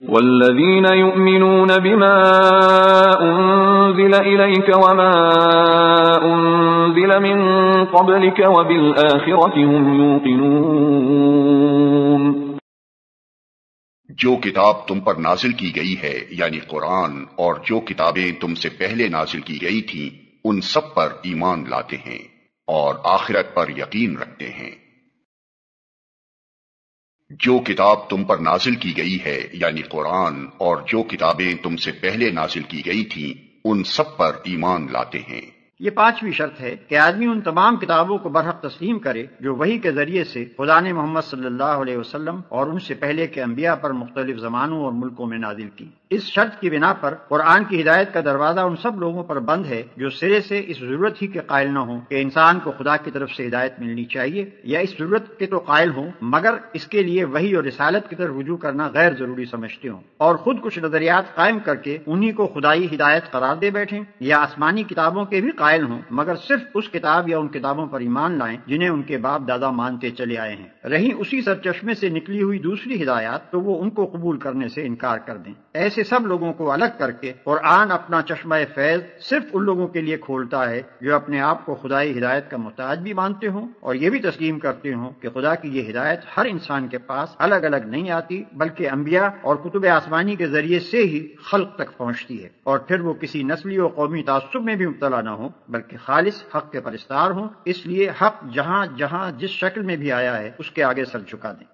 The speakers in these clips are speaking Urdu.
والذين يؤمنون بما أنزل إليك وما أنزل من قبلك وبالآخرة هم يوقنون۔ جو کتاب تم پر نازل کی گئی ہے یعنی قرآن اور جو کتابیں تم سے پہلے نازل کی گئی تھیں ان سب پر ایمان لاتے ہیں اور آخرت پر یقین رکھتے ہیں۔ جو کتاب تم پر نازل کی گئی ہے یعنی قرآن اور جو کتابیں تم سے پہلے نازل کی گئی تھیں ان سب پر ایمان لاتے ہیں۔ یہ پانچویں شرط ہے کہ آدمی ان تمام کتابوں کو برحق تسلیم کرے جو وحی کے ذریعے سے خدا نے محمد صلی اللہ علیہ وسلم اور ان سے پہلے کے انبیاء پر مختلف زمانوں اور ملکوں میں نازل کی۔ اس شرط کی بنا پر قرآن کی ہدایت کا دروازہ ان سب لوگوں پر بند ہے جو سرے سے اس ضرورت ہی کے قائل نہ ہوں کہ انسان کو خدا کی طرف سے ہدایت ملنی چاہیے، یا اس ضرورت کے تو قائل ہوں مگر اس کے لیے وحی اور رسالت کی طرف رجوع کرنا غیر ضروری سمجھتے ہوں، اور خود کچھ نظریات قائم کر کے انہی کو خدائی ہدایت قرار دے بیٹھیں، یا آسمانی کتابوں کے بھی قائل ہوں مگر صرف اس کتاب یا ان کتابوں پر ایمان لائیں جنہیں ان کے باپ دادا مانتے چلے آئے ہیں۔ رہی اسی سرچشمے سے نکلی ہوئی دوسری ہدایات تو وہ ان کو قبول کرنے سے انکار کر دیں۔ ایسے سب لوگوں کو الگ کر کے قرآن اپنا چشمہ فیض صرف ان لوگوں کے لیے کھولتا ہے جو اپنے آپ کو خدائی ہدایت کا محتاج بھی مانتے ہوں اور یہ بھی تسلیم کرتے ہوں کہ خدا کی یہ ہدایت ہر انسان کے پاس الگ الگ نہیں آتی بلکہ انبیاء اور کتب آسمانی کے ذریعے سے ہی خلق تک پہنچتی ہے، اور پھر وہ کسی نسلی اور قومی تعصب میں بھی مبتلا نہ ہوں بلکہ خالص حق کے پرستار ہوں۔ اس لیے حق جہاں جہاں جس شکل میں بھی آیا ہے اس کے آگے سر جھکا دیں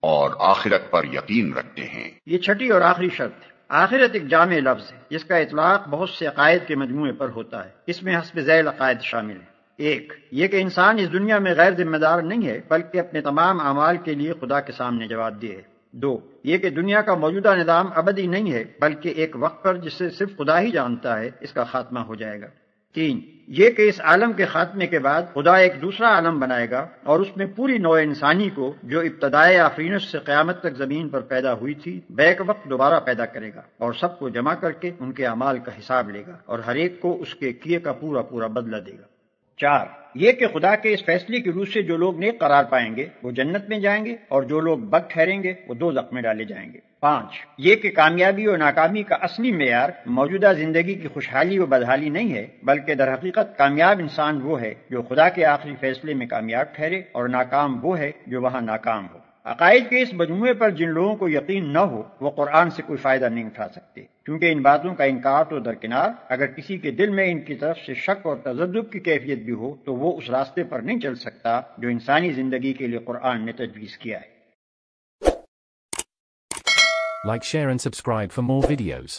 اور آخرت پر یقین رکھتے ہیں۔ یہ چھٹی اور آخری شرط ہے۔ آخرت ایک جامع لفظ ہے جس کا اطلاق بہت سے عقائد کے مجموعے پر ہوتا ہے۔ اس میں حسب ذیل عقائد شامل ہیں۔ ایک، یہ کہ انسان اس دنیا میں غیر ذمہ دار نہیں ہے بلکہ اپنے تمام اعمال کے لیے خدا کے سامنے جواب دہ ہے۔ دو، یہ کہ دنیا کا موجودہ نظام ابدی نہیں ہے بلکہ ایک وقت پر جسے صرف خدا ہی جانتا ہے اس کا خاتمہ ہو جائے گا۔ تین، یہ کہ اس عالم کے خاتمے کے بعد خدا ایک دوسرا عالم بنائے گا اور اس میں پوری نوع انسانی کو جو ابتدائے آفرینش سے قیامت تک زمین پر پیدا ہوئی تھی بیک وقت دوبارہ پیدا کرے گا اور سب کو جمع کر کے ان کے اعمال کا حساب لے گا اور ہر ایک کو اس کے کیے کا پورا پورا بدلہ دے گا۔ چار، یہ کہ خدا کے اس فیصلے کی روح سے جو لوگ نیک قرار پائیں گے وہ جنت میں جائیں گے اور جو لوگ بد ٹھہریں گے وہ دوزخ میں ڈالے جائیں گے۔ پانچ، یہ کہ کامیابی اور ناکامی کا اصلی معیار موجودہ زندگی کی خوشحالی و بدحالی نہیں ہے بلکہ در حقیقت کامیاب انسان وہ ہے جو خدا کے آخری فیصلے میں کامیاب ٹھہرے اور ناکام وہ ہے جو وہاں ناکام ہو۔ عقائد کے اس مجموعے پر جن لوگوں کو یقین نہ ہو وہ قرآن سے کوئی فائدہ نہیں اٹھا سکتے، کیونکہ ان باتوں کا انکار تو درکنار، اگر کسی کے دل میں ان کی طرف سے شک اور تذبذب کی کیفیت بھی ہو تو وہ اس راستے پر نہیں چل سکتا جو انسانی زندگی کے لیے قرآن نے تجویز کیا ہے۔ Like, share and subscribe for more videos.